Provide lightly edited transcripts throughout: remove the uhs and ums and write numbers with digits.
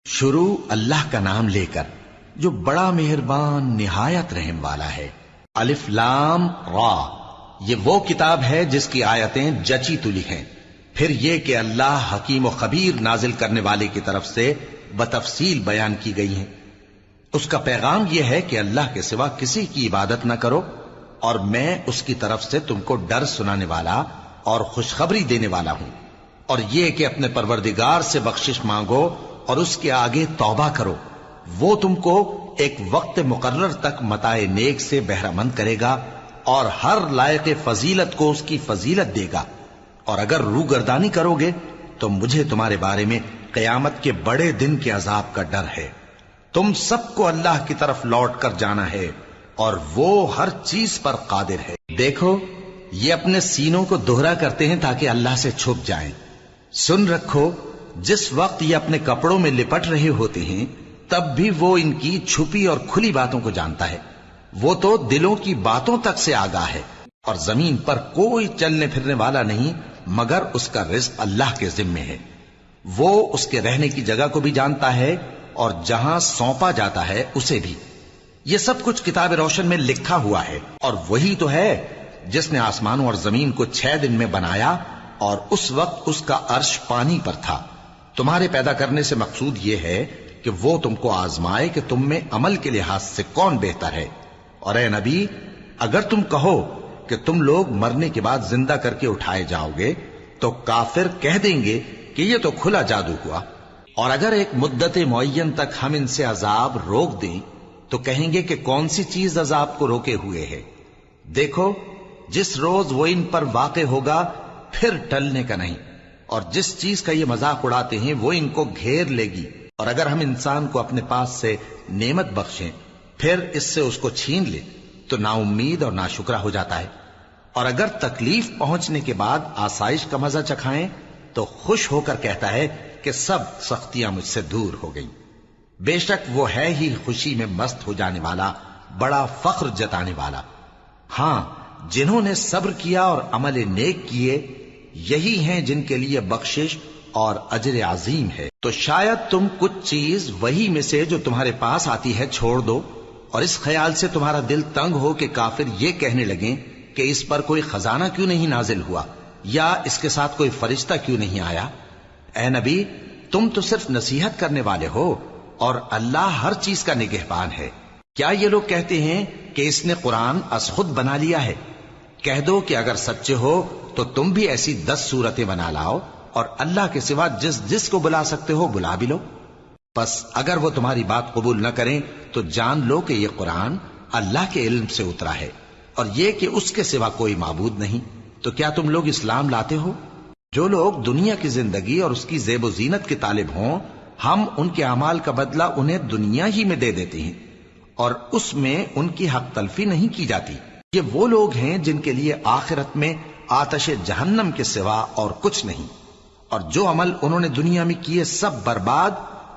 شروع اللہ کا نام لے کر جو بڑا مہربان نہایت رحم والا ہے۔ الف لام را، یہ وہ کتاب ہے جس کی آیتیں جچی تلی ہیں۔ پھر یہ کہ اللہ حکیم و خبیر نازل کرنے والے کی طرف سے بتفصیل بیان کی گئی ہیں۔ اس کا پیغام یہ ہے کہ اللہ کے سوا کسی کی عبادت نہ کرو، اور میں اس کی طرف سے تم کو ڈر سنانے والا اور خوشخبری دینے والا ہوں۔ اور یہ کہ اپنے پروردگار سے بخشش مانگو اور اس کے آگے توبہ کرو، وہ تم کو ایک وقت مقرر تک متاع نیک سے بہرہ مند کرے گا اور ہر لائق فضیلت کو اس کی فضیلت دے گا۔ اور اگر روگردانی کرو گے تو مجھے تمہارے بارے میں قیامت کے بڑے دن کے عذاب کا ڈر ہے۔ تم سب کو اللہ کی طرف لوٹ کر جانا ہے اور وہ ہر چیز پر قادر ہے۔ دیکھو، یہ اپنے سینوں کو دوہرا کرتے ہیں تاکہ اللہ سے چھپ جائیں۔ سن رکھو، جس وقت یہ اپنے کپڑوں میں لپٹ رہے ہوتے ہیں تب بھی وہ ان کی چھپی اور کھلی باتوں کو جانتا ہے۔ وہ تو دلوں کی باتوں تک سے آگاہ ہے۔ اور زمین پر کوئی چلنے پھرنے والا نہیں مگر اس کا رزق اللہ کے ذمے ہے۔ وہ اس کے رہنے کی جگہ کو بھی جانتا ہے اور جہاں سونپا جاتا ہے اسے بھی۔ یہ سب کچھ کتاب روشن میں لکھا ہوا ہے۔ اور وہی تو ہے جس نے آسمانوں اور زمین کو 6 دن میں بنایا، اور اس وقت اس کا عرش پانی پر تھا۔ تمہارے پیدا کرنے سے مقصود یہ ہے کہ وہ تم کو آزمائے کہ تم میں عمل کے لحاظ سے کون بہتر ہے۔ اور اے نبی، اگر تم کہو کہ تم لوگ مرنے کے بعد زندہ کر کے اٹھائے جاؤ گے تو کافر کہہ دیں گے کہ یہ تو کھلا جادو ہوا۔ اور اگر ایک مدت معین تک ہم ان سے عذاب روک دیں تو کہیں گے کہ کون سی چیز عذاب کو روکے ہوئے ہے۔ دیکھو، جس روز وہ ان پر واقع ہوگا پھر ٹلنے کا نہیں، اور جس چیز کا یہ مذاق اڑاتے ہیں وہ ان کو گھیر لے گی۔ اور اگر ہم انسان کو اپنے پاس سے نعمت بخشیں پھر اس سے اس کو چھین لے تو نا امید اور ناشکرا ہو جاتا ہے۔ اور اگر تکلیف پہنچنے کے بعد آسائش کا مزہ چکھائیں تو خوش ہو کر کہتا ہے کہ سب سختیاں مجھ سے دور ہو گئیں۔ بے شک وہ ہے ہی خوشی میں مست ہو جانے والا، بڑا فخر جتانے والا۔ ہاں، جنہوں نے صبر کیا اور عمل نیک کیے، یہی ہیں جن کے لیے بخشش اور اجر عظیم ہے۔ تو شاید تم کچھ چیز وہی میں سے جو تمہارے پاس آتی ہے چھوڑ دو، اور اس خیال سے تمہارا دل تنگ ہو کہ کافر یہ کہنے لگیں کہ اس پر کوئی خزانہ کیوں نہیں نازل ہوا، یا اس کے ساتھ کوئی فرشتہ کیوں نہیں آیا۔ اے نبی، تم تو صرف نصیحت کرنے والے ہو، اور اللہ ہر چیز کا نگہبان ہے۔ کیا یہ لوگ کہتے ہیں کہ اس نے قرآن از خود بنا لیا ہے؟ کہہ دو کہ اگر سچے ہو تو تم بھی ایسی 10 صورتیں بنا لاؤ، اور اللہ کے سوا جس جس کو بلا سکتے ہو بلا بھی لو۔ بس اگر وہ تمہاری بات قبول نہ کریں تو جان لو کہ یہ قرآن اللہ کے علم سے اترا ہے، اور یہ کہ اس کے سوا کوئی معبود نہیں۔ تو کیا تم لوگ اسلام لاتے ہو؟ جو لوگ دنیا کی زندگی اور اس کی زیب و زینت کے طالب ہوں، ہم ان کے اعمال کا بدلہ انہیں دنیا ہی میں دے دیتے ہیں، اور اس میں ان کی حق تلفی نہیں کی جاتی۔ یہ وہ لوگ ہیں جن کے لیے آخرت میں آتش جہنم کے سوا اور کچھ نہیں، اور جو عمل انہوں نے دنیا میں کیے سب برباد،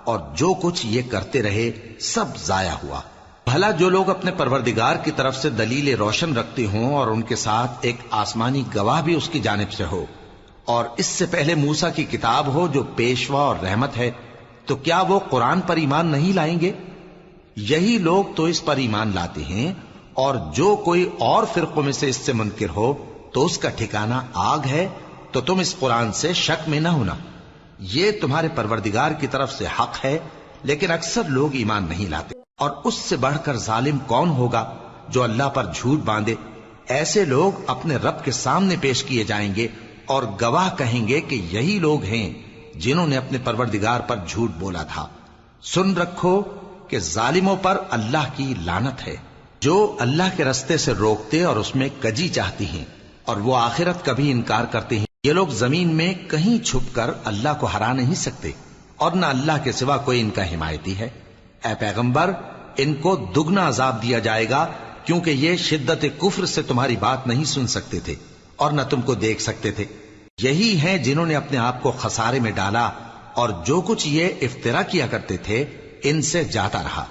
اور جو کچھ یہ کرتے رہے سب ضائع ہوا۔ بھلا جو لوگ اپنے پروردگار کی طرف سے دلیل روشن رکھتے ہوں اور ان کے ساتھ ایک آسمانی گواہ بھی اس کی جانب سے ہو، اور اس سے پہلے موسیٰ کی کتاب ہو جو پیشوا اور رحمت ہے، تو کیا وہ قرآن پر ایمان نہیں لائیں گے؟ یہی لوگ تو اس پر ایمان لاتے ہیں، اور جو کوئی اور فرقوں میں سے اس سے منکر ہو تو اس کا ٹھکانہ آگ ہے۔ تو تم اس قرآن سے شک میں نہ ہونا، یہ تمہارے پروردگار کی طرف سے حق ہے، لیکن اکثر لوگ ایمان نہیں لاتے۔ اور اس سے بڑھ کر ظالم کون ہوگا جو اللہ پر جھوٹ باندھے؟ ایسے لوگ اپنے رب کے سامنے پیش کیے جائیں گے اور گواہ کہیں گے کہ یہی لوگ ہیں جنہوں نے اپنے پروردگار پر جھوٹ بولا تھا۔ سن رکھو کہ ظالموں پر اللہ کی لعنت ہے، جو اللہ کے رستے سے روکتے اور اس میں کجی چاہتی ہیں، اور وہ آخرت کا بھی انکار کرتے ہیں۔ یہ لوگ زمین میں کہیں چھپ کر اللہ کو ہرا نہیں سکتے، اور نہ اللہ کے سوا کوئی ان کا حمایتی ہے۔ اے پیغمبر، ان کو دگنا عذاب دیا جائے گا، کیونکہ یہ شدت کفر سے تمہاری بات نہیں سن سکتے تھے اور نہ تم کو دیکھ سکتے تھے۔ یہی ہیں جنہوں نے اپنے آپ کو خسارے میں ڈالا، اور جو کچھ یہ افترا کیا کرتے تھے ان سے جاتا رہا۔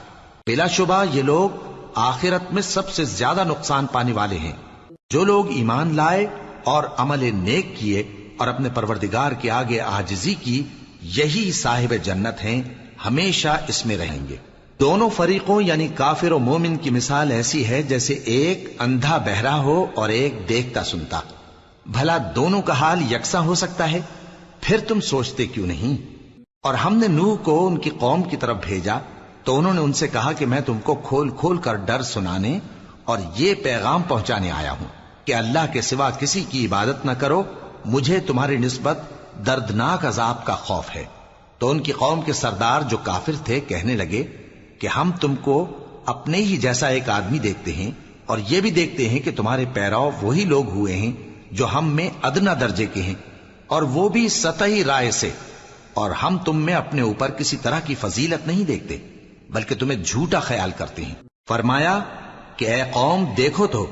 بلا شبہ یہ لوگ آخرت میں سب سے زیادہ نقصان پانے والے ہیں۔ جو لوگ ایمان لائے اور عمل نیک کیے اور اپنے پروردگار کے آگے عاجزی کی، یہی صاحب جنت ہیں، ہمیشہ اس میں رہیں گے۔ دونوں فریقوں یعنی کافر و مومن کی مثال ایسی ہے جیسے ایک اندھا بہرا ہو اور ایک دیکھتا سنتا۔ بھلا دونوں کا حال یکساں ہو سکتا ہے؟ پھر تم سوچتے کیوں نہیں؟ اور ہم نے نوح کو ان کی قوم کی طرف بھیجا تو انہوں نے ان سے کہا کہ میں تم کو کھول کھول کر ڈر سنانے اور یہ پیغام پہنچانے آیا ہوں کہ اللہ کے سوا کسی کی عبادت نہ کرو، مجھے تمہاری نسبت دردناک عذاب کا خوف ہے۔ تو ان کی قوم کے سردار جو کافر تھے کہنے لگے کہ ہم تم کو اپنے ہی جیسا ایک آدمی دیکھتے ہیں اور یہ بھی دیکھتے ہیں کہ تمہارے پیرو وہی لوگ ہوئے ہیں جو ہم میں ادنا درجے کے ہیں، اور وہ بھی سطحی رائے سے، اور ہم تم میں اپنے اوپر کسی طرح کی فضیلت نہیں دیکھتے بلکہ تمہیں جھوٹا خیال کرتے ہیں۔ فرمایا کہ اے قوم دیکھو تو،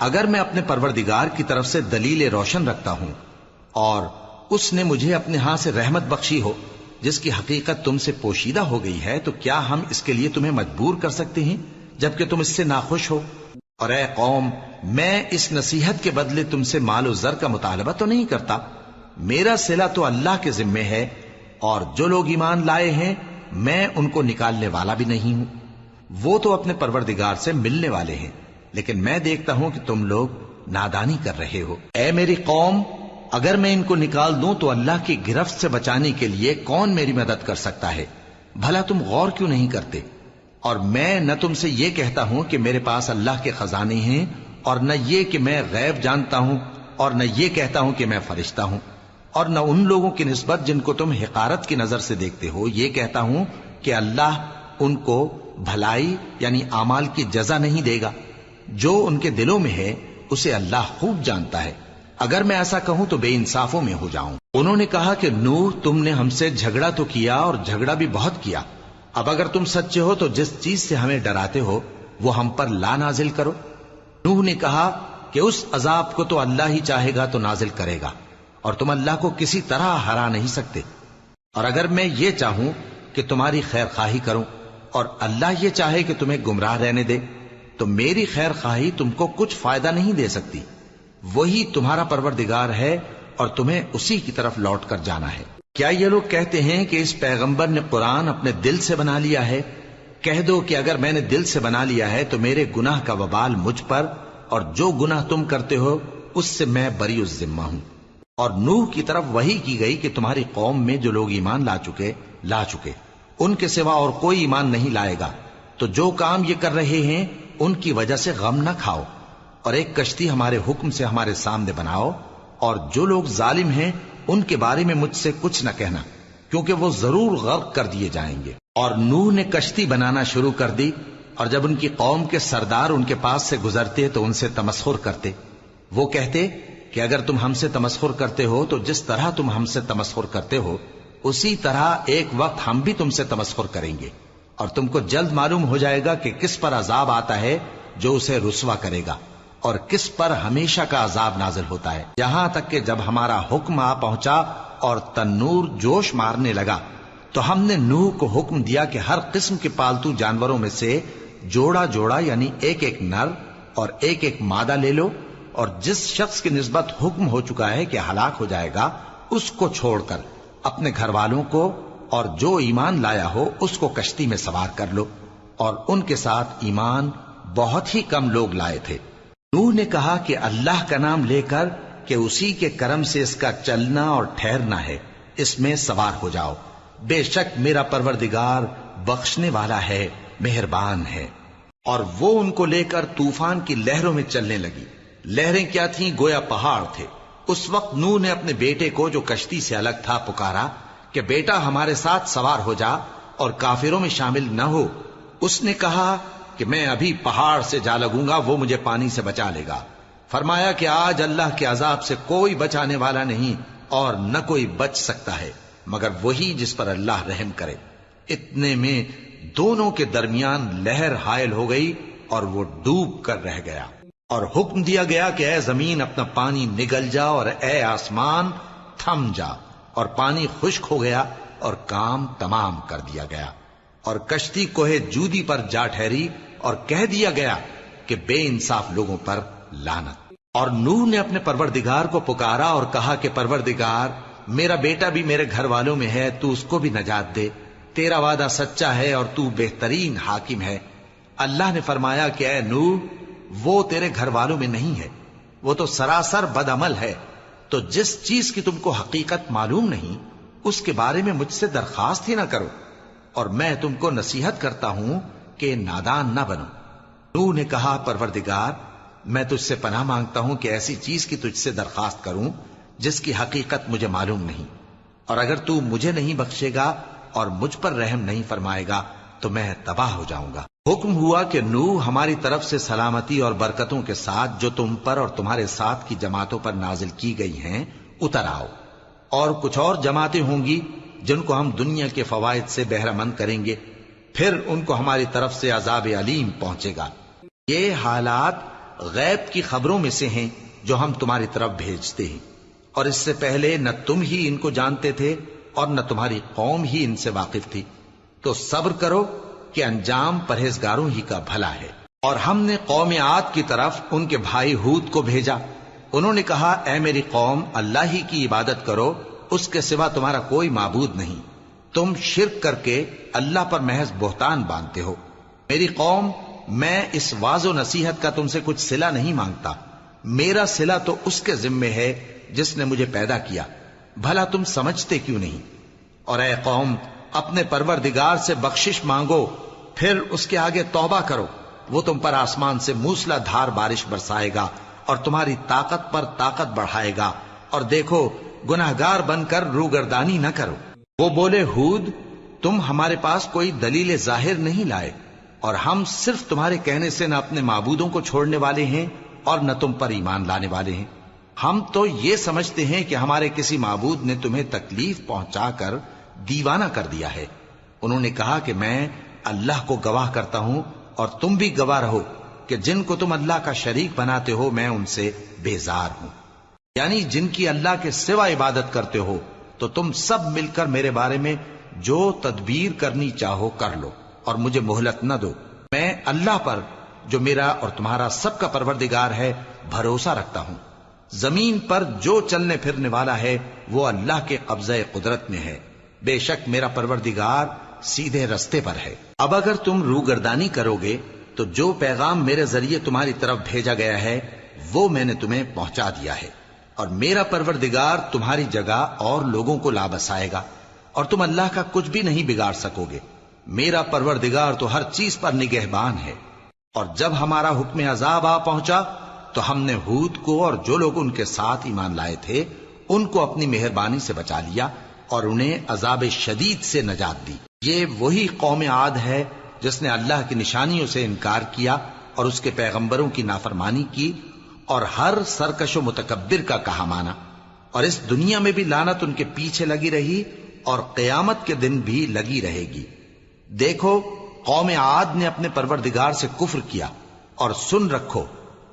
اگر میں اپنے پروردگار کی طرف سے دلیل روشن رکھتا ہوں اور اس نے مجھے اپنے ہاں سے رحمت بخشی ہو جس کی حقیقت تم سے پوشیدہ ہو گئی ہے، تو کیا ہم اس کے لیے تمہیں مجبور کر سکتے ہیں جبکہ تم اس سے ناخوش ہو؟ اور اے قوم، میں اس نصیحت کے بدلے تم سے مال و زر کا مطالبہ تو نہیں کرتا، میرا صلہ تو اللہ کے ذمے ہے، اور جو لوگ ایمان لائے ہیں میں ان کو نکالنے والا بھی نہیں ہوں، وہ تو اپنے پروردگار سے ملنے والے ہیں، لیکن میں دیکھتا ہوں کہ تم لوگ نادانی کر رہے ہو۔ اے میری قوم، اگر میں ان کو نکال دوں تو اللہ کی گرفت سے بچانے کے لیے کون میری مدد کر سکتا ہے؟ بھلا تم غور کیوں نہیں کرتے؟ اور میں نہ تم سے یہ کہتا ہوں کہ میرے پاس اللہ کے خزانے ہیں، اور نہ یہ کہ میں غیب جانتا ہوں، اور نہ یہ کہتا ہوں کہ میں فرشتہ ہوں، اور نہ ان لوگوں کی نسبت جن کو تم حقارت کی نظر سے دیکھتے ہو یہ کہتا ہوں کہ اللہ ان کو بھلائی یعنی اعمال کی جزا نہیں دے گا۔ جو ان کے دلوں میں ہے اسے اللہ خوب جانتا ہے، اگر میں ایسا کہوں تو بے انصافوں میں ہو جاؤں۔ انہوں نے کہا کہ نوح، تم نے ہم سے جھگڑا تو کیا اور جھگڑا بھی بہت کیا، اب اگر تم سچے ہو تو جس چیز سے ہمیں ڈراتے ہو وہ ہم پر لا نازل کرو۔ نوح نے کہا کہ اس عذاب کو تو اللہ ہی چاہے گا تو نازل کرے گا، اور تم اللہ کو کسی طرح ہرا نہیں سکتے، اور اگر میں یہ چاہوں کہ تمہاری خیر خواہی کروں اور اللہ یہ چاہے کہ تمہیں گمراہ رہنے دے تو میری خیر خواہی تم کو کچھ فائدہ نہیں دے سکتی۔ وہی تمہارا پروردگار ہے اور تمہیں اسی کی طرف لوٹ کر جانا ہے۔ کیا یہ لوگ کہتے ہیں کہ اس پیغمبر نے قرآن اپنے دل سے بنا لیا ہے؟ کہہ دو کہ اگر میں نے دل سے بنا لیا ہے تو میرے گناہ کا وبال مجھ پر، اور جو گناہ تم کرتے ہو اس سے میں بری الذمہ ہوں۔ اور نوح کی طرف وحی کی گئی کہ تمہاری قوم میں جو لوگ ایمان لا چکے ان کے سوا اور کوئی ایمان نہیں لائے گا، تو جو کام یہ کر رہے ہیں ان کی وجہ سے غم نہ کھاؤ، اور ایک کشتی ہمارے حکم سے ہمارے سامنے بناؤ، اور جو لوگ ظالم ہیں ان کے بارے میں مجھ سے کچھ نہ کہنا، کیونکہ وہ ضرور غرق کر دیے جائیں گے۔ اور نوح نے کشتی بنانا شروع کر دی، اور جب ان کی قوم کے سردار ان کے پاس سے گزرتے تو ان سے تمسخر کرتے۔ وہ کہتے کہ اگر تم ہم سے تمسخر کرتے ہو تو جس طرح تم ہم سے تمسخر کرتے ہو اسی طرح ایک وقت ہم بھی تم سے تمسخر کریں گے، اور تم کو جلد معلوم ہو جائے گا کہ کس پر عذاب آتا ہے جو اسے رسوا کرے گا، اور کس پر ہمیشہ کا عذاب نازل ہوتا ہے، یہاں تک کہ جب ہمارا حکم آ پہنچا اور تنور جوش مارنے لگا تو ہم نے نوح کو حکم دیا کہ ہر قسم کے پالتو جانوروں میں سے جوڑا جوڑا یعنی ایک ایک نر اور ایک ایک مادہ لے لو، اور جس شخص کی نسبت حکم ہو چکا ہے کہ ہلاک ہو جائے گا اس کو چھوڑ کر اپنے گھر والوں کو اور جو ایمان لایا ہو اس کو کشتی میں سوار کر لو، اور ان کے ساتھ ایمان بہت ہی کم لوگ لائے تھے۔ نوح نے کہا کہ اللہ کا نام لے کر کہ اسی کے کرم سے اس کا چلنا اور ٹھہرنا ہے، اس میں سوار ہو جاؤ، بے شک میرا پروردگار بخشنے والا ہے، مہربان ہے۔ اور وہ ان کو لے کر طوفان کی لہروں میں چلنے لگی۔ لہریں کیا تھیں؟ گویا پہاڑ تھے۔ اس وقت نوح نے اپنے بیٹے کو جو کشتی سے الگ تھا پکارا کہ بیٹا ہمارے ساتھ سوار ہو جا اور کافروں میں شامل نہ ہو۔ اس نے کہا کہ میں ابھی پہاڑ سے جا لگوں گا، وہ مجھے پانی سے بچا لے گا۔ فرمایا کہ آج اللہ کے عذاب سے کوئی بچانے والا نہیں اور نہ کوئی بچ سکتا ہے مگر وہی جس پر اللہ رحم کرے۔ اتنے میں دونوں کے درمیان لہر حائل ہو گئی اور وہ ڈوب کر رہ گیا، اور حکم دیا گیا کہ اے زمین اپنا پانی نگل جا اور اے آسمان تھم جا، اور پانی خشک ہو گیا اور کام تمام کر دیا گیا، اور کشتی کوہ جودی پر جا ٹھہری، اور کہہ دیا گیا کہ بے انصاف لوگوں پر لعنت۔ اور نوح نے اپنے پروردگار کو پکارا اور کہا کہ پروردگار، میرا بیٹا بھی میرے گھر والوں میں ہے، تو اس کو بھی نجات دے، تیرا وعدہ سچا ہے اور تو بہترین حاکم ہے۔ اللہ نے فرمایا کہ اے نوح، وہ تیرے گھر والوں میں نہیں ہے، وہ تو سراسر بدعمل ہے، تو جس چیز کی تم کو حقیقت معلوم نہیں اس کے بارے میں مجھ سے درخواست ہی نہ کرو، اور میں تم کو نصیحت کرتا ہوں کہ نادان نہ بنو۔ نوح نے کہا پروردگار، میں تجھ سے پناہ مانگتا ہوں کہ ایسی چیز کی تجھ سے درخواست کروں جس کی حقیقت مجھے معلوم نہیں، اور اگر تو مجھے نہیں بخشے گا اور مجھ پر رحم نہیں فرمائے گا تو میں تباہ ہو جاؤں گا۔ حکم ہوا کہ نوح ہماری طرف سے سلامتی اور برکتوں کے ساتھ جو تم پر اور تمہارے ساتھ کی جماعتوں پر نازل کی گئی ہیں اتر آؤ، اور کچھ اور جماعتیں ہوں گی جن کو ہم دنیا کے فوائد سے بہرہ مند کریں گے، پھر ان کو ہماری طرف سے عذاب علیم پہنچے گا۔ یہ حالات غیب کی خبروں میں سے ہیں جو ہم تمہاری طرف بھیجتے ہیں، اور اس سے پہلے نہ تم ہی ان کو جانتے تھے اور نہ تمہاری قوم ہی ان سے واقف تھی، تو صبر کرو کہ انجام پرہیزگاروں ہی کا بھلا ہے۔ اور ہم نے قوم عاد کی طرف ان کے بھائی ہود کو بھیجا، انہوں نے کہا اے میری قوم، اللہ ہی کی عبادت کرو، اس کے سوا تمہارا کوئی معبود نہیں، تم شرک کر کے اللہ پر محض بہتان باندھتے ہو۔ میری قوم، میں اس واعظ و نصیحت کا تم سے کچھ صلہ نہیں مانگتا، میرا صلہ تو اس کے ذمے ہے جس نے مجھے پیدا کیا، بھلا تم سمجھتے کیوں نہیں؟ اور اے قوم، اپنے پروردگار سے بخشش مانگو، پھر اس کے آگے توبہ کرو، وہ تم پر آسمان سے موسلا دھار بارش برسائے گا اور تمہاری طاقت پر طاقت بڑھائے گا، اور دیکھو گناہگار بن کر روگردانی نہ کرو۔ وہ بولے ہود، تم ہمارے پاس کوئی دلیل ظاہر نہیں لائے، اور ہم صرف تمہارے کہنے سے نہ اپنے معبودوں کو چھوڑنے والے ہیں اور نہ تم پر ایمان لانے والے ہیں۔ ہم تو یہ سمجھتے ہیں کہ ہمارے کسی معبود نے تمہیں تکلیف پہنچا کر دیوانہ کر دیا ہے۔ انہوں نے کہا کہ میں اللہ کو گواہ کرتا ہوں اور تم بھی گواہ رہو کہ جن کو تم اللہ کا شریک بناتے ہو میں ان سے بیزار ہوں، یعنی جن کی اللہ کے سوا عبادت کرتے ہو، تو تم سب مل کر میرے بارے میں جو تدبیر کرنی چاہو کر لو اور مجھے مہلت نہ دو۔ میں اللہ پر جو میرا اور تمہارا سب کا پروردگار ہے بھروسہ رکھتا ہوں۔ زمین پر جو چلنے پھرنے والا ہے وہ اللہ کے قبضہ قدرت میں ہے، بے شک میرا پروردگار سیدھے رستے پر ہے۔ اب اگر تم روگردانی کرو گے تو جو پیغام میرے ذریعے تمہاری طرف بھیجا گیا ہے وہ میں نے تمہیں پہنچا دیا ہے، اور میرا پروردگار تمہاری جگہ اور لوگوں کو لا بسائے گا، اور تم اللہ کا کچھ بھی نہیں بگاڑ سکو گے۔ میرا پروردگار تو ہر چیز پر نگہبان ہے۔ اور جب ہمارا حکم عذاب آ پہنچا تو ہم نے ہود کو اور جو لوگ ان کے ساتھ ایمان لائے تھے ان کو اپنی مہربانی سے بچا لیا اور انہیں عذاب شدید سے نجات دی۔ یہ وہی قوم عاد ہے جس نے اللہ کی نشانیوں سے انکار کیا اور اس کے پیغمبروں کی نافرمانی کی اور ہر سرکش و متکبر کا کہا مانا، اور اس دنیا میں بھی لعنت ان کے پیچھے لگی رہی اور قیامت کے دن بھی لگی رہے گی۔ دیکھو قوم عاد نے اپنے پروردگار سے کفر کیا، اور سن رکھو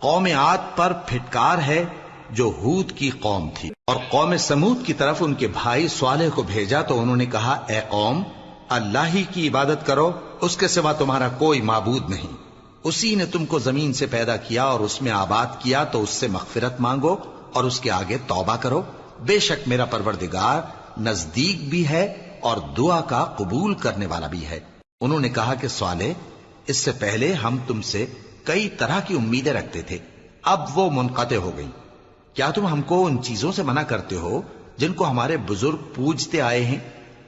قوم عاد پر پھٹکار ہے جو ہود کی قوم تھی۔ اور قوم سمود کی طرف ان کے بھائی صالح کو بھیجا تو انہوں نے کہا اے قوم، اللہ ہی کی عبادت کرو، اس کے سوا تمہارا کوئی معبود نہیں، اسی نے تم کو زمین سے پیدا کیا اور اس میں آباد کیا، تو اس سے مغفرت مانگو اور اس کے آگے توبہ کرو، بے شک میرا پروردگار نزدیک بھی ہے اور دعا کا قبول کرنے والا بھی ہے۔ انہوں نے کہا کہ صالح، اس سے پہلے ہم تم سے کئی طرح کی امیدیں رکھتے تھے، اب وہ منقطع ہو گئی۔ کیا تم ہم کو ان چیزوں سے منع کرتے ہو جن کو ہمارے بزرگ پوجتے آئے ہیں؟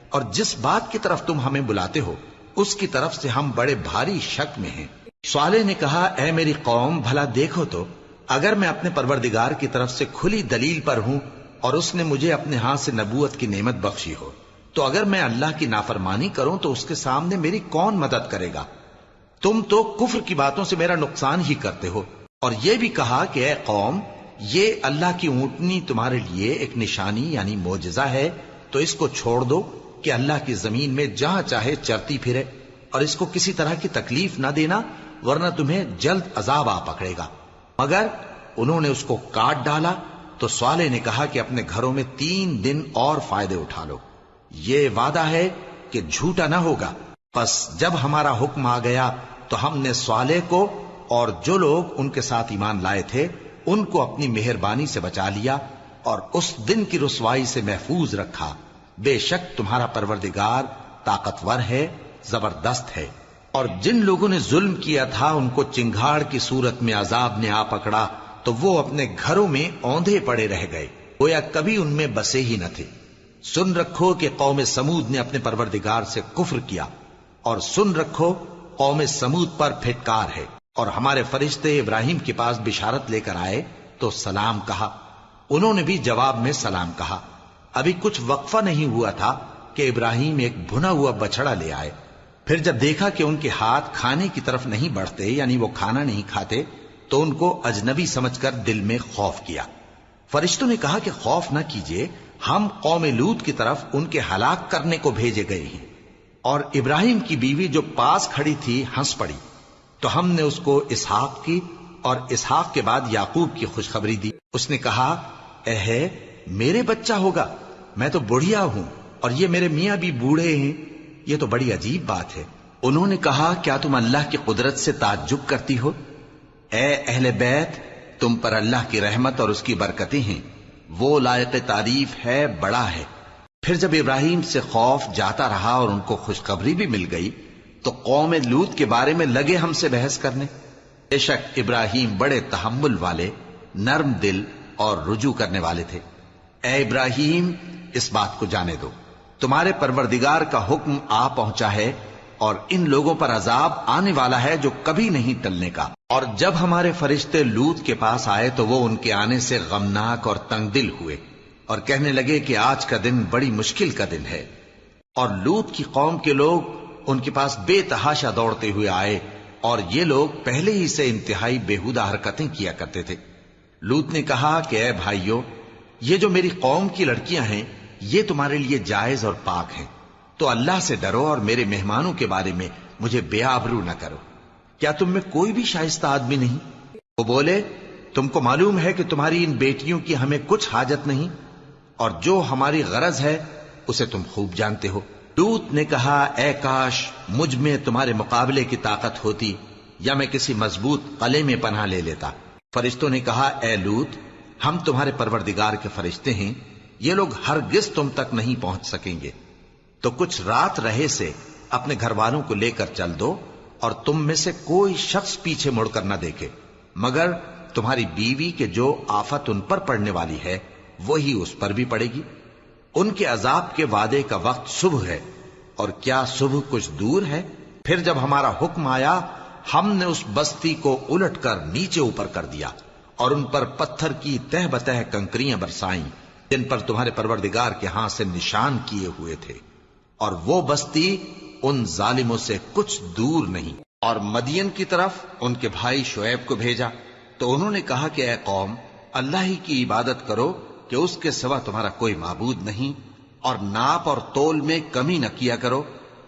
اور جس بات کی طرف تم ہمیں بلاتے ہو اس کی طرف سے ہم بڑے بھاری شک میں ہیں۔ صالح نے کہا اے میری قوم، بھلا دیکھو تو اگر میں اپنے پروردگار کی طرف سے کھلی دلیل پر ہوں اور اس نے مجھے اپنے ہاتھ سے نبوت کی نعمت بخشی ہو، تو اگر میں اللہ کی نافرمانی کروں تو اس کے سامنے میری کون مدد کرے گا؟ تم تو کفر کی باتوں سے میرا نقصان ہی کرتے ہو۔ اور یہ بھی کہا کہ اے قوم، یہ اللہ کی اونٹنی تمہارے لیے ایک نشانی یعنی معجزہ ہے، تو اس کو چھوڑ دو کہ اللہ کی زمین میں جہاں چاہے چرتی پھرے، اور اس کو کسی طرح کی تکلیف نہ دینا ورنہ تمہیں جلد عذاب آ پکڑے گا۔ مگر انہوں نے اس کو کاٹ ڈالا تو صالح نے کہا کہ اپنے گھروں میں 3 دن اور فائدے اٹھا لو، یہ وعدہ ہے کہ جھوٹا نہ ہوگا۔ پس جب ہمارا حکم آ گیا تو ہم نے صالح کو اور جو لوگ ان کے ساتھ ایمان لائے تھے ان کو اپنی مہربانی سے بچا لیا اور اس دن کی رسوائی سے محفوظ رکھا، بے شک تمہارا پروردگار طاقتور ہے، زبردست ہے۔ اور جن لوگوں نے ظلم کیا تھا ان کو چنگھاڑ کی صورت میں عذاب نے آ پکڑا تو وہ اپنے گھروں میں اوندھے پڑے رہ گئے، گویا کبھی ان میں بسے ہی نہ تھے۔ سن رکھو کہ قوم سمود نے اپنے پروردگار سے کفر کیا، اور سن رکھو قوم سمود پر پھٹکار ہے۔ اور ہمارے فرشتے ابراہیم کے پاس بشارت لے کر آئے تو سلام کہا، انہوں نے بھی جواب میں سلام کہا۔ ابھی کچھ وقفہ نہیں ہوا تھا کہ ابراہیم ایک بھنا ہوا بچڑا لے آئے۔ پھر جب دیکھا کہ ان کے ہاتھ کھانے کی طرف نہیں بڑھتے، یعنی وہ کھانا نہیں کھاتے، تو ان کو اجنبی سمجھ کر دل میں خوف کیا۔ فرشتوں نے کہا کہ خوف نہ کیجیے، ہم قوم لوط کی طرف ان کے ہلاک کرنے کو بھیجے گئے ہیں۔ اور ابراہیم کی بیوی جو پاس کھڑی تھی ہنس پڑی، تو ہم نے اس کو اسحاق کی اور اسحاق کے بعد یعقوب کی خوشخبری دی۔ اس نے کہا، اے میرے بچہ ہوگا، میں تو بڑھیا ہوں اور یہ میرے میاں بھی بوڑھے ہیں، یہ تو بڑی عجیب بات ہے۔ انہوں نے کہا، کیا تم اللہ کی قدرت سے تعجب کرتی ہو؟ اے اہل بیت، تم پر اللہ کی رحمت اور اس کی برکتیں ہیں، وہ لائق تعریف ہے، بڑا ہے۔ پھر جب ابراہیم سے خوف جاتا رہا اور ان کو خوشخبری بھی مل گئی تو قوم لوط کے بارے میں لگے ہم سے بحث کرنے۔ بے شک ابراہیم بڑے تحمل والے، نرم دل اور رجوع کرنے والے تھے۔ اے ابراہیم، اس بات کو جانے دو، تمہارے پروردگار کا حکم آ پہنچا ہے اور ان لوگوں پر عذاب آنے والا ہے جو کبھی نہیں ٹلنے کا۔ اور جب ہمارے فرشتے لوط کے پاس آئے تو وہ ان کے آنے سے غمناک اور تنگ دل ہوئے اور کہنے لگے کہ آج کا دن بڑی مشکل کا دن ہے۔ اور لوط کی قوم کے لوگ ان کے پاس بے تحاشا دوڑتے ہوئے آئے، اور یہ لوگ پہلے ہی سے انتہائی بےہودہ حرکتیں کیا کرتے تھے۔ لوط نے کہا کہ اے بھائیو، یہ جو میری قوم کی لڑکیاں ہیں یہ تمہارے لیے جائز اور پاک ہیں، تو اللہ سے ڈرو اور میرے مہمانوں کے بارے میں مجھے بے آبرو نہ کرو۔ کیا تم میں کوئی بھی شائستہ آدمی نہیں؟ وہ بولے، تم کو معلوم ہے کہ تمہاری ان بیٹیوں کی ہمیں کچھ حاجت نہیں، اور جو ہماری غرض ہے اسے تم خوب جانتے ہو۔ لوط نے کہا، اے کاش مجھ میں تمہارے مقابلے کی طاقت ہوتی، یا میں کسی مضبوط قلعے میں پناہ لے لیتا۔ فرشتوں نے کہا، اے لوط، ہم تمہارے پروردگار کے فرشتے ہیں، یہ لوگ ہرگز تم تک نہیں پہنچ سکیں گے، تو کچھ رات رہے سے اپنے گھر والوں کو لے کر چل دو، اور تم میں سے کوئی شخص پیچھے مڑ کر نہ دیکھے، مگر تمہاری بیوی کے جو آفت ان پر پڑنے والی ہے وہی اس پر بھی پڑے گی۔ ان کے عذاب کے وعدے کا وقت صبح ہے، اور کیا صبح کچھ دور ہے؟ پھر جب ہمارا حکم آیا ہم نے اس بستی کو الٹ کر نیچے اوپر کر دیا اور ان پر پتھر کی تہ بتہ کنکریاں برسائیں جن پر تمہارے پروردگار کے ہاں سے نشان کیے ہوئے تھے، اور وہ بستی ان ظالموں سے کچھ دور نہیں۔ اور مدین کی طرف ان کے بھائی شعیب کو بھیجا تو انہوں نے کہا کہ اے قوم، اللہ ہی کی عبادت کرو کہ اس کے سوا تمہارا کوئی معبود نہیں، اور ناپ اور تول میں کمی نہ کیا کرو،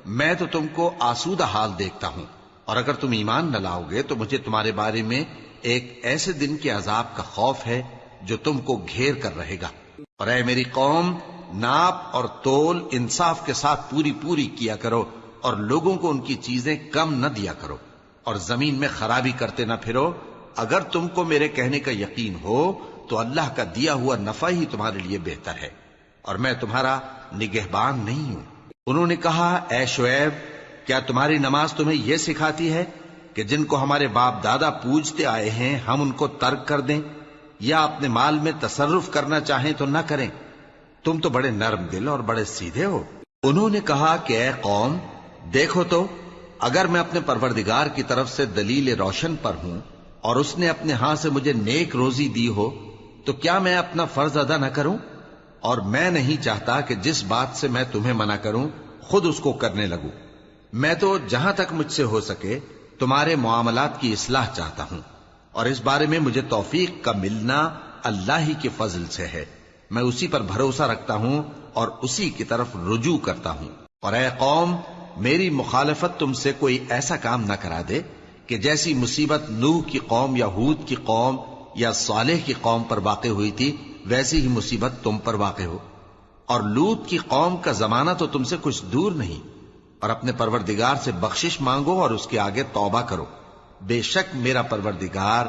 میں تو تم کو آسودہ حال دیکھتا ہوں، اور اگر تم ایمان نہ لاؤ گے تو مجھے تمہارے بارے میں ایک ایسے دن کے عذاب کا خوف ہے جو تم کو گھیر کر رہے گا۔ اور اے میری قوم، ناپ اور تول انصاف کے ساتھ پوری پوری کیا کرو، اور لوگوں کو ان کی چیزیں کم نہ دیا کرو، اور زمین میں خرابی کرتے نہ پھرو۔ اگر تم کو میرے کہنے کا یقین ہو تو اللہ کا دیا ہوا نفع ہی تمہارے لیے بہتر ہے، اور میں تمہارا نگہبان نہیں ہوں۔ انہوں نے کہا، اے شعیب، کیا تمہاری نماز تمہیں یہ سکھاتی ہے کہ جن کو ہمارے باپ دادا پوجتے آئے ہیں ہم ان کو ترک کر دیں، یا اپنے مال میں تصرف کرنا چاہیں تو نہ کریں؟ تم تو بڑے نرم دل اور بڑے سیدھے ہو۔ انہوں نے کہا کہ اے قوم، دیکھو تو، اگر میں اپنے پروردگار کی طرف سے دلیل روشن پر ہوں اور اس نے اپنے ہاں سے مجھے نیک روزی دی ہو تو کیا میں اپنا فرض ادا نہ کروں؟ اور میں نہیں چاہتا کہ جس بات سے میں تمہیں منع کروں خود اس کو کرنے لگوں۔ میں تو جہاں تک مجھ سے ہو سکے تمہارے معاملات کی اصلاح چاہتا ہوں، اور اس بارے میں مجھے توفیق کا ملنا اللہ ہی کے فضل سے ہے۔ میں اسی پر بھروسہ رکھتا ہوں اور اسی کی طرف رجوع کرتا ہوں۔ اور اے قوم، میری مخالفت تم سے کوئی ایسا کام نہ کرا دے کہ جیسی مصیبت نوح کی قوم یا ہود کی قوم یا صالح کی قوم پر واقع ہوئی تھی ویسی ہی مصیبت تم پر واقع ہو۔ اور لوط کی قوم کا زمانہ تو تم سے کچھ دور نہیں، اور اپنے پروردگار سے بخشش مانگو اور اس کے آگے توبہ کرو، بے شک میرا پروردگار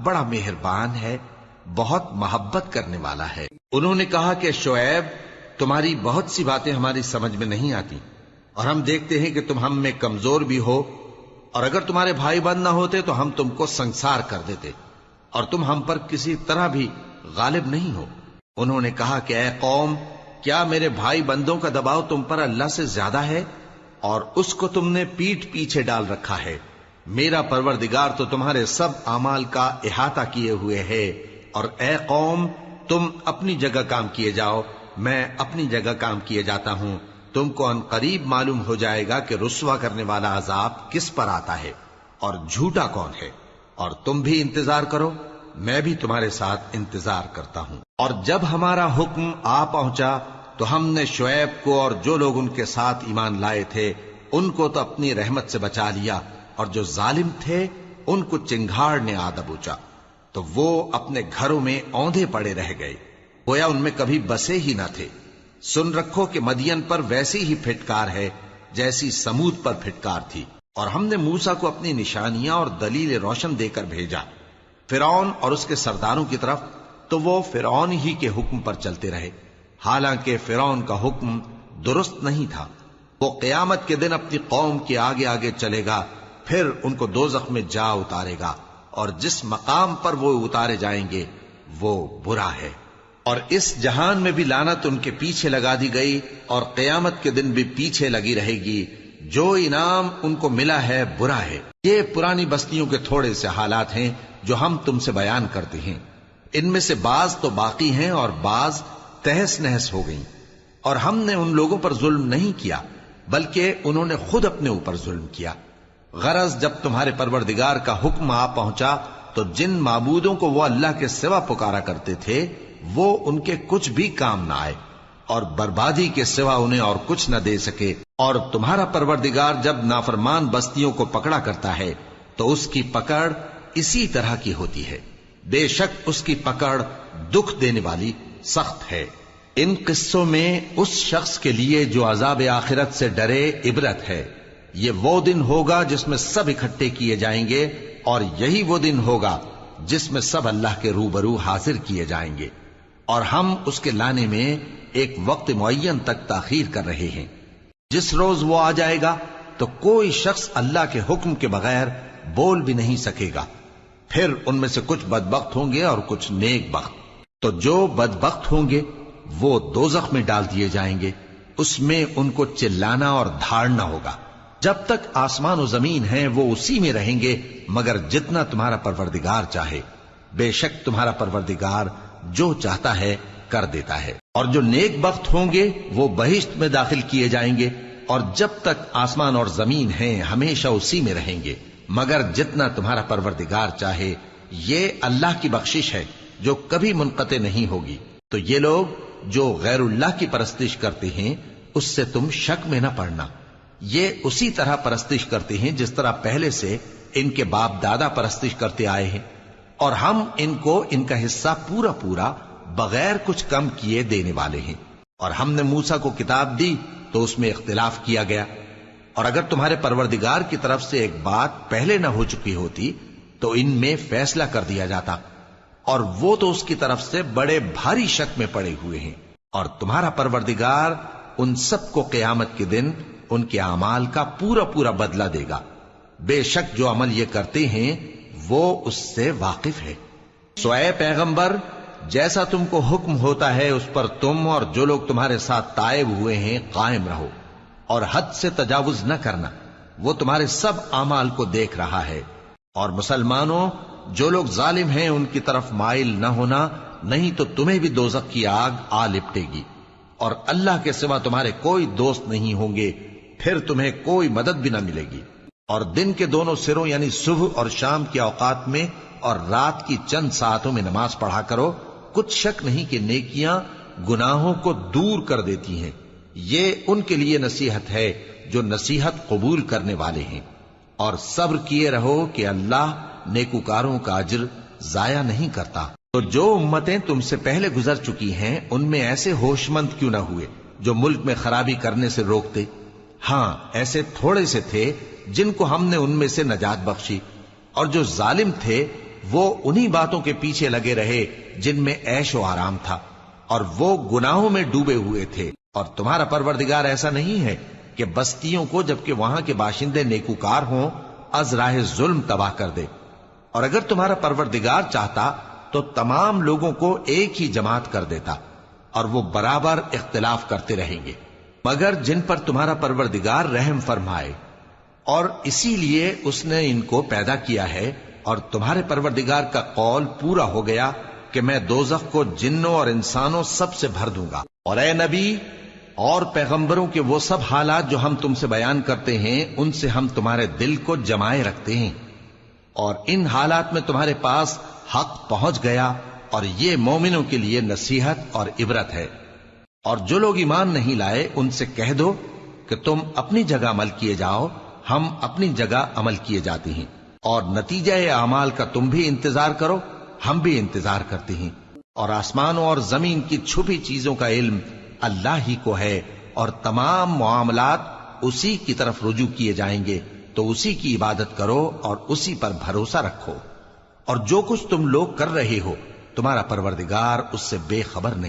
بڑا مہربان ہے، بہت محبت کرنے والا ہے۔ انہوں نے کہا کہ شعیب، تمہاری بہت سی باتیں ہماری سمجھ میں نہیں آتی، اور ہم دیکھتے ہیں کہ تم ہم میں کمزور بھی ہو، اور اگر تمہارے بھائی بند نہ ہوتے تو ہم تم کو سنسار کر دیتے، اور تم ہم پر کسی طرح بھی غالب نہیں ہو۔ انہوں نے کہا کہ اے قوم، کیا میرے بھائی بندوں کا دباؤ تم پر اللہ سے زیادہ ہے، اور اس کو تم نے پیٹھ پیچھے ڈال رکھا ہے؟ میرا پروردگار تو تمہارے سب اعمال کا احاطہ کیے ہوئے ہے۔ اور اے قوم، تم اپنی جگہ کام کیے جاؤ، میں اپنی جگہ کام کیے جاتا ہوں۔ تم کو ان قریب معلوم ہو جائے گا کہ رسوا کرنے والا عذاب کس پر آتا ہے اور جھوٹا کون ہے، اور تم بھی انتظار کرو، میں بھی تمہارے ساتھ انتظار کرتا ہوں۔ اور جب ہمارا حکم آ پہنچا تو ہم نے شعیب کو اور جو لوگ ان کے ساتھ ایمان لائے تھے ان کو تو اپنی رحمت سے بچا لیا، اور جو ظالم تھے ان کو چنگھاڑ نے آ دبوچا، تو وہ اپنے گھروں میں اوندھے پڑے رہ گئے، گویا ان میں کبھی بسے ہی نہ تھے۔ سن رکھو کہ مدین پر ویسی ہی پھٹکار ہے جیسی سمود پر پھٹکار تھی۔ اور ہم نے موسیٰ کو اپنی نشانیاں اور دلیل روشن دے کر بھیجا فرعون اور اس کے سرداروں کی طرف، تو وہ فرعون ہی کے حکم پر چلتے رہے، حالانکہ فرعون کا حکم درست نہیں تھا۔ وہ قیامت کے دن اپنی قوم کے آگے آگے چلے گا، پھر ان کو دوزخ میں جا اتارے گا، اور جس مقام پر وہ اتارے جائیں گے وہ برا ہے۔ اور اس جہان میں بھی لعنت ان کے پیچھے لگا دی گئی، اور قیامت کے دن بھی پیچھے لگی رہے گی۔ جو انعام ان کو ملا ہے برا ہے۔ یہ پرانی بستیوں کے تھوڑے سے حالات ہیں جو ہم تم سے بیان کرتے ہیں، ان میں سے بعض تو باقی ہیں اور بعض تہس نہس ہو گئیں۔ اور ہم نے ان لوگوں پر ظلم نہیں کیا بلکہ انہوں نے خود اپنے اوپر ظلم کیا۔ غرض جب تمہارے پروردگار کا حکم آ پہنچا تو جن معبودوں کو وہ اللہ کے سوا پکارا کرتے تھے وہ ان کے کچھ بھی کام نہ آئے، اور بربادی کے سوا انہیں اور کچھ نہ دے سکے۔ اور تمہارا پروردگار جب نافرمان بستیوں کو پکڑا کرتا ہے تو اس کی پکڑ اسی طرح کی ہوتی ہے، بے شک اس کی پکڑ دکھ دینے والی سخت ہے۔ ان قصوں میں اس شخص کے لیے جو عذاب آخرت سے ڈرے عبرت ہے۔ یہ وہ دن ہوگا جس میں سب اکٹھے کیے جائیں گے، اور یہی وہ دن ہوگا جس میں سب اللہ کے روبرو حاضر کیے جائیں گے، اور ہم اس کے لانے میں ایک وقت معین تک تاخیر کر رہے ہیں۔ جس روز وہ آ جائے گا تو کوئی شخص اللہ کے حکم کے بغیر بول بھی نہیں سکے گا۔ پھر ان میں سے کچھ بدبخت ہوں گے اور کچھ نیک بخت۔ تو جو بدبخت ہوں گے وہ دوزخ میں ڈال دیے جائیں گے، اس میں ان کو چلانا اور دھاڑنا ہوگا۔ جب تک آسمان و زمین ہیں وہ اسی میں رہیں گے مگر جتنا تمہارا پروردگار چاہے۔ بے شک تمہارا پروردگار جو چاہتا ہے کر دیتا ہے۔ اور جو نیک بخت ہوں گے وہ بہشت میں داخل کیے جائیں گے، اور جب تک آسمان اور زمین ہیں ہمیشہ اسی میں رہیں گے مگر جتنا تمہارا پروردگار چاہے۔ یہ اللہ کی بخشش ہے جو کبھی منقطع نہیں ہوگی۔ تو یہ لوگ جو غیر اللہ کی پرستش کرتے ہیں اس سے تم شک میں نہ پڑنا۔ یہ اسی طرح پرستش کرتے ہیں جس طرح پہلے سے ان کے باپ دادا پرستش کرتے آئے ہیں، اور ہم ان کو ان کا حصہ پورا پورا بغیر کچھ کم کیے دینے والے ہیں۔ اور ہم نے موسیٰ کو کتاب دی تو اس میں اختلاف کیا گیا، اور اگر تمہارے پروردگار کی طرف سے ایک بات پہلے نہ ہو چکی ہوتی تو ان میں فیصلہ کر دیا جاتا، اور وہ تو اس کی طرف سے بڑے بھاری شک میں پڑے ہوئے ہیں۔ اور تمہارا پروردگار ان سب کو قیامت کے دن ان کے اعمال کا پورا پورا بدلہ دے گا۔ بے شک جو عمل یہ کرتے ہیں وہ اس سے واقف ہے۔ سو اے پیغمبر، جیسا تم کو حکم ہوتا ہے اس پر تم اور جو لوگ تمہارے ساتھ تائب ہوئے ہیں قائم رہو، اور حد سے تجاوز نہ کرنا، وہ تمہارے سب اعمال کو دیکھ رہا ہے۔ اور مسلمانوں، جو لوگ ظالم ہیں ان کی طرف مائل نہ ہونا، نہیں تو تمہیں بھی دوزخ کی آگ آ لپٹے گی، اور اللہ کے سوا تمہارے کوئی دوست نہیں ہوں گے، پھر تمہیں کوئی مدد بھی نہ ملے گی۔ اور دن کے دونوں سروں یعنی صبح اور شام کے اوقات میں اور رات کی چند ساعتوں میں نماز پڑھا کرو، کچھ شک نہیں کہ نیکیاں گناہوں کو دور کر دیتی ہیں۔ یہ ان کے لیے نصیحت ہے جو نصیحت قبول کرنے والے ہیں۔ اور صبر کیے رہو کہ اللہ نیکوکاروں کا اجر ضائع نہیں کرتا۔ تو جو امتیں تم سے پہلے گزر چکی ہیں ان میں ایسے ہوش مند کیوں نہ ہوئے جو ملک میں خرابی کرنے سے روکتے؟ ہاں، ایسے تھوڑے سے تھے جن کو ہم نے ان میں سے نجات بخشی، اور جو ظالم تھے وہ انہی باتوں کے پیچھے لگے رہے جن میں عیش و آرام تھا، اور وہ گناہوں میں ڈوبے ہوئے تھے۔ اور تمہارا پروردگار ایسا نہیں ہے کہ بستیوں کو جبکہ وہاں کے باشندے نیکوکار ہوں از راہ ظلم تباہ کر دے، اور اگر تمہارا پروردگار چاہتا تو تمام لوگوں کو ایک ہی جماعت کر دیتا، اور وہ برابر اختلاف کرتے رہیں گے، مگر جن پر تمہارا پروردگار رحم فرمائے، اور اسی لیے اس نے ان کو پیدا کیا ہے، اور تمہارے پروردگار کا قول پورا ہو گیا کہ میں دوزخ کو جنوں اور انسانوں سب سے بھر دوں گا۔ اور اے نبی اور پیغمبروں کے وہ سب حالات جو ہم تم سے بیان کرتے ہیں، ان سے ہم تمہارے دل کو جمائے رکھتے ہیں، اور ان حالات میں تمہارے پاس حق پہنچ گیا، اور یہ مومنوں کے لیے نصیحت اور عبرت ہے۔ اور جو لوگ ایمان نہیں لائے ان سے کہہ دو کہ تم اپنی جگہ عمل کیے جاؤ، ہم اپنی جگہ عمل کیے جاتے ہیں، اور نتیجہ اعمال کا تم بھی انتظار کرو، ہم بھی انتظار کرتے ہیں، اور آسمانوں اور زمین کی چھپی چیزوں کا علم اللہ ہی کو ہے، اور تمام معاملات اسی کی طرف رجوع کیے جائیں گے، تو اسی کی عبادت کرو اور اسی پر بھروسہ رکھو، اور جو کچھ تم لوگ کر رہے ہو تمہارا پروردگار اس سے بے خبر نہیں۔